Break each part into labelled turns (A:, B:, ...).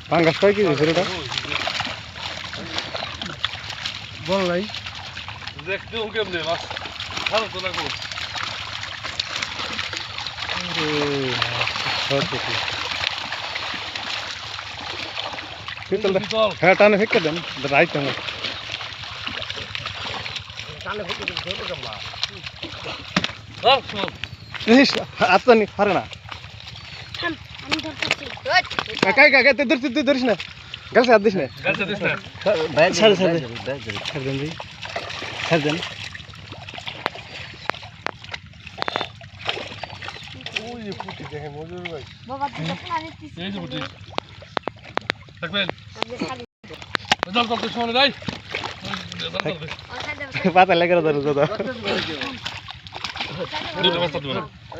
A: পাঙ্গাস কয় কেজি ছিল এটা? বল নাই
B: দেখতে কেমনে মাছ ভালো তো লাগবো।
A: শীতল হ্যাঁ টানে ফেঁকে দেন রাইতে আমার আচ্ছা নি পারে না কাই কাই কাই তুই ধরিস না গালছে হাত দিস না ছাড় ছাড় ছাড় দেন ছাড় দেন ওই যে পুটি দেখেন মজুর ভাই বাবা তুই তো পানি দিছিস এই যে পুটি দেখবেন জল জল তো শুনে যাই পাতা লেগে ধরো দাদা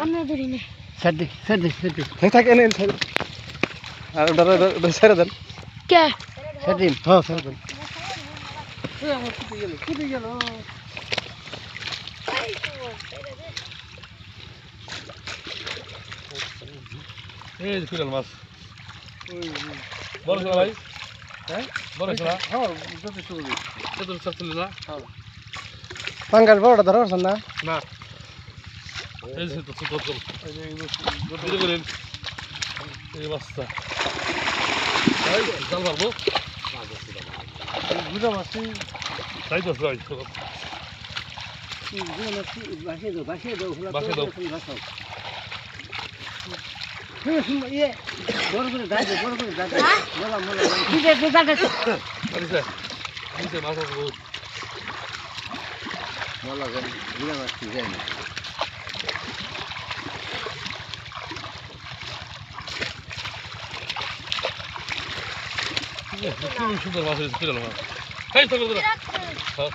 C: আমরা ধরি না
A: থাকে থাকে নেন আর ছেড়ে দেন
C: কে
A: ছেড়ে দিন হ্যাঁ ছেড়ে দেন
B: এই যে কুড়াল মাছ বড় ছিল ভাই
A: হ্যাঁ
B: বড় ছিল
A: হ্যাঁ যদি শুরু
B: কত সব ছিল না
A: পাঙ্গাস বড়টা ধরো না
B: না এই যে তো ছোট ছোট এই যে করেন এই মাছটা এই জাল মারবো
A: বুঝা মাছি
B: তাই তো ভাই
A: বাসিয়ে দাও ইয়ে বড় করে দাঁড় মোলা
B: আরে স্যার এই যে মাছ আছে
A: মোলা বুঝা মাছি যায় না
B: কি সুন্দর মাছ হয়েছে কুড়াল মাছ এই তো করে হ্যাঁ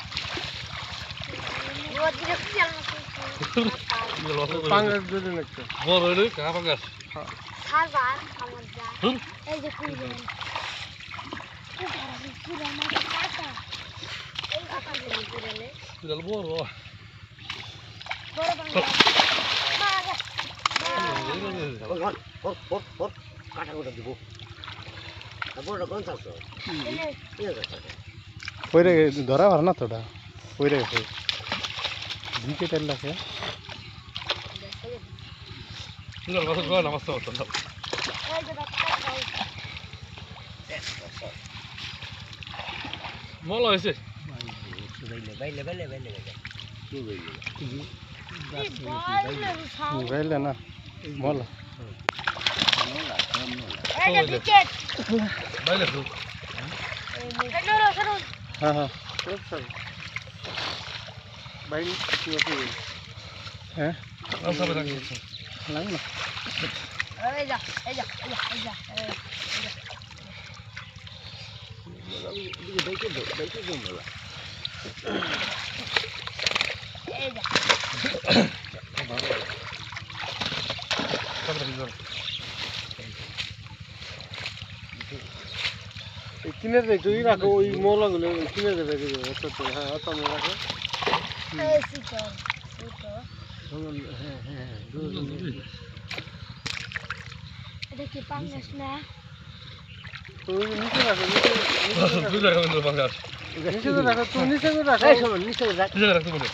A: পাঙ্গাস যদি নাকি
B: বড় হইলে কাকা পাঙ্গাস
C: সারবার আমার যা এই যে কুইল কুইল মাছ কাটা এই কাটা দিলে কুইলে
B: কুড়াল বড়
C: বড় বাংলা
A: কাটা করে দিব বড়টা কোন চাষ ধরা ভালো না তোটা পইরে গেছে দিকে তেল লাগে
B: কুড়াল মাছ গলা না মাছ মাছ
C: এই যে কাটা
B: মল হয়েছে
A: গাইলে না মলা
C: এই যে টিকেট
B: বাইরে তো
A: হ্যাঁ হ্যাঁ বাইরে হ্যাঁ
B: আর সব রাখি
A: লাগে না
C: এই যা
A: কিনে দেয় তুই রাখো ওই মলাগুলো কিনে দেবে হ্যাঁ অত রাখো
C: এই সিটো এটা কি পাঙ্গাস না
A: তুমি নিচে রাখো
B: দুই টাকা বন্ধু পাঙ্গাস
A: নিচে রাখো তুমি নিচে রাখো নিচে রাখো
B: দুই টাকা রাখতে বলে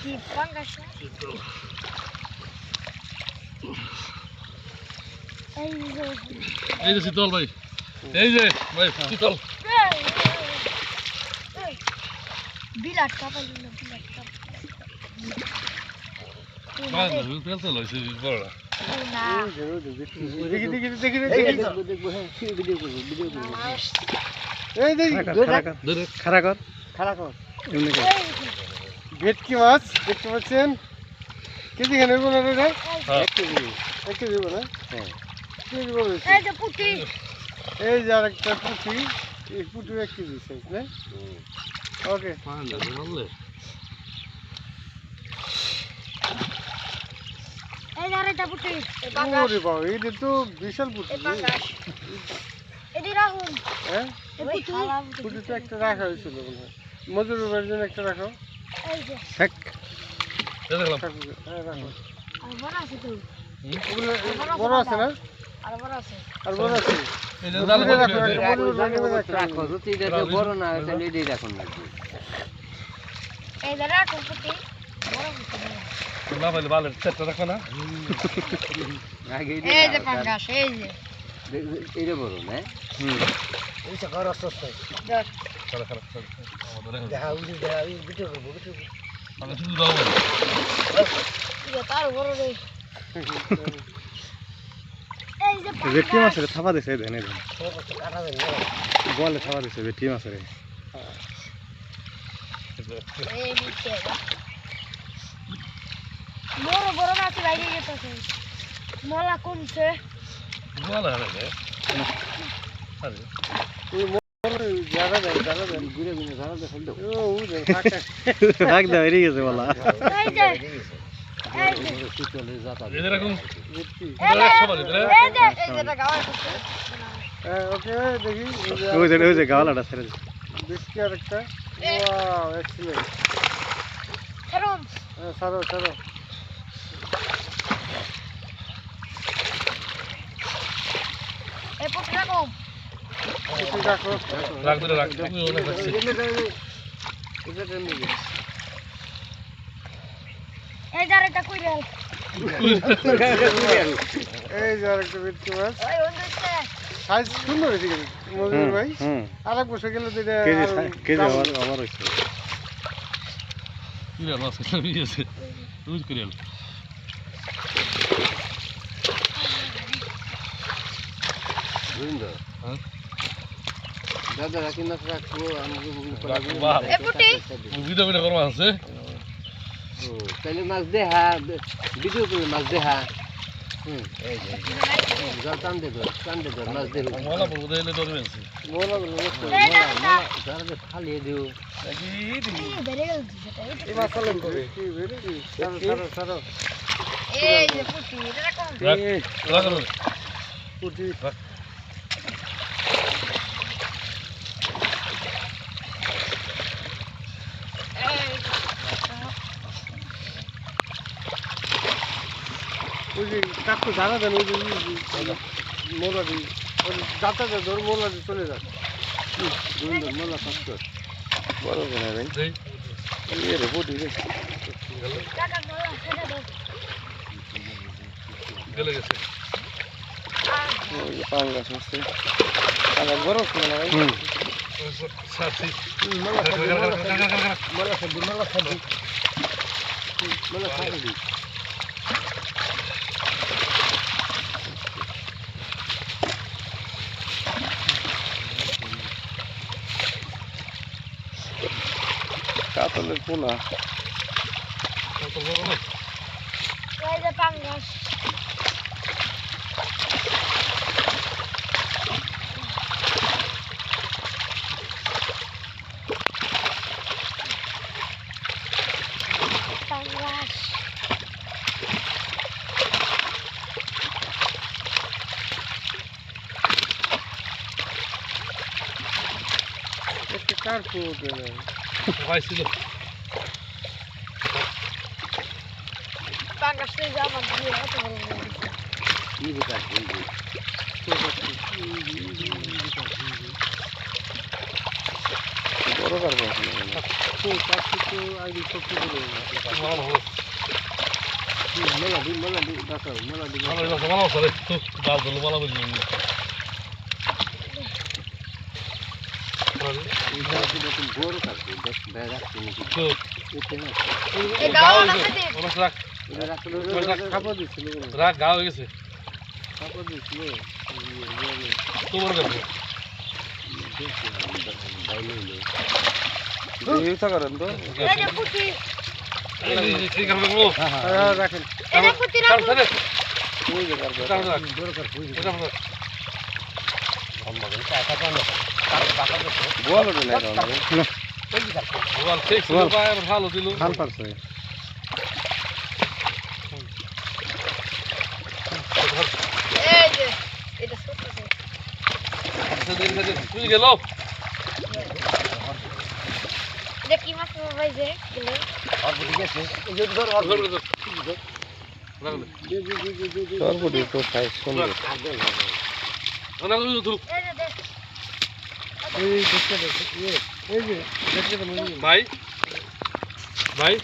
C: কি পাঙ্গাস
B: এই যে শীতল ভাই এই যে ভাই শীতল
C: বিলাট কাপাল বিলাট
B: পেলতে লইছে বড়রা
C: না
A: দেখি এই দেখি খাড়া কর এমনি কর ভেটকি মাছ দেখতে পাচ্ছেন কেজি খানে বলে রে 1 কেজি বলে হ্যাঁ কেজি বলে
C: এই যে পুটি
A: এই যে আরেকটা পুটি এই পুটি 1 কেজি সাইজ না ওকে
C: এই আরেকটা পুটি
A: ওরে বাবা এটা তো বিশাল পুটি
C: এদি রাখুন
A: হ্যাঁ
C: এই পুটি
A: পুটি তো একটা রাখা হয়েছিল বলে মজুর ভাইয়ের জন্য একটা রাখো।
C: এই যে
A: থাক।
B: এই দেখলাম
A: হ্যাঁ রাখো।
C: আর বড় আছে তো
A: ওগুলো বড় আছে না?
C: আর বড় আছে
A: আর বড় আছে?
B: এই যে
A: মজুরে রাখো,
B: দাঁড়ানো
A: একটা মজুর ভাইয়ের একটা
D: রাখো যদি এটা বড় না হয় তাহলে এটাই রাখুন লাগবে
C: এই যে রাখো পুটি বড় পুটি
B: না পাইলে ভালো সেটটা রাখো না
D: আগে
C: এই যে পাঙ্গাস এই যে
D: এটা বড় না
A: এইটা ঘর আসছে।
C: দেখ
B: খারাপ খারাপ আমাদের
A: দেখা উড়ি দেখা এই ভিডিও করব ভিডিও।
B: আমি শুধু দাও
C: এটা তার বড় রে এই যে
A: ভেটকি
C: পাঙ্গাস
A: মাছের থাপা দিছে দেন এই দেন। বলে থাপা দিছে ভেটকি মাছের।
C: এই নিচে বড় বড় মাছ বাইরে গেছে মলা কোনছে
B: ভালো হবে আরে
A: এই মোর জায়গা দেন
D: ঘুরে ঘুরে ধরা দেখল তো
A: ও উড়ে থাক দাও এরি গেছে বলা।
C: এই যে এই যে
D: চলে যাতা
B: এই যে রাখুন
A: ভেটকি।
C: এই যে গাওয়া করছে
A: ওকে দেখি
E: ওই যে গাওয়ালাটা ছেড়ে দে।
A: ভেটকি আরেকটা। Wow excellent.
C: ধরুন
A: ছাড়ো ছাড়ো।
C: এই পুটি রাখো
A: কিছু রাখো।
B: রাখ ধরে রাখ আমি অনেক রাখছি
C: এই জারেটা কইরাল
A: এই যে আরেকটা ভেটকি মাছ।
C: ওই ওন্দেছে
A: সাইজ সুন্দর হয়েছে কিন্তু মজুর ভাই।
E: হুম
A: আরেক বছর গেলে তো এটা
E: কেজি আবার হয়েছে।
B: কিরে মাছ খেতে গিয়েছে রোজ করে
D: বুঝলো
B: হ্যাঁ
D: দাদা রাখি না রাখবো
C: এ পুটি
B: ভিডিও ভিডিও করবা আছে
D: তাহলে মাছ দেখা ভিডিও করে মাছ দেখা এই যে জল টান দে ধর মাছ দে
B: মলা বলবো দিলে ধরবেন
A: মোলা গুলো নষ্ট।
C: এই জারেটা
D: যারা ফালিয়ে দিও
C: এই বেরে গেল সেটা
A: এই মাছ চালন করে কি বেরে কি ছাড়ো ছাড়ো ছাড়ো।
C: এই যে পুটি এটা রাখো
B: রাখ রাখ
A: পুটি ওই যে কাকু জানা দেন ওই যে মোলা দি ওই যাতাতে ধর মোলা দি চলে যাক।
D: সুন্দর মোলা কষ্ট
E: বড় করে ভাই
B: দেই
E: এই রে বডি রে
C: টাকা বলা সেটা দাও
B: গেলে গেছে
E: ওই যে পাঙ্গাস আছে পাঙ্গাস বড় ছিল না ভাই
A: হুম
B: সাথী
D: মোলা খাবি মোলা খাবি
E: কাতলের পোনা
C: এই যে পাঙ্গাস পাঙ্গাস
A: একটা কার ফুট
B: পাইছিল
C: পাঙ্গাস তুই যা আমার দিয়ে এত বড় বড়
D: কি বিকাশ হইবে
E: বড় কারবো
A: আইডি শক্তি করে
B: ভালো
D: মোলা দি দেখো মোলা দি
B: ভালো ভালো সরে দাও দল ভালো বলি
D: বড় কাটবে বেড়া তুমি
B: তো
D: এতে না
C: এই গাওয়া আছে দে
B: ওরা রাখ
D: এটা রাখলে
A: খাবার দিচ্ছিল
B: রাখ গাও হয়ে গেছে
A: খাবার দিচ্ছিল
B: তোমার কাছে
E: এই তো করেন তো
C: এই যে পুটি
B: ঠিক আছে বলো
A: রাখেন
C: এই যে পুটি রাখো
B: সরে
E: ওই যে কারবো
B: রাখ
D: বড় কাট হইবে
B: এটা রাখ
E: বল ওটা না কারণ
B: বল ঠিক ছিল ভাই ভালো দিল
E: খাল পারছে
C: এই যে এটা ছোট আছে
B: তুই গেল
C: তোমার ভাই যে গেলে
E: সর্বটি তো সাইজ সুন্দর
C: এই যে দেখ
A: এই দেখতে দেখতে এই যে দেখতে তো
B: ভাই ভাই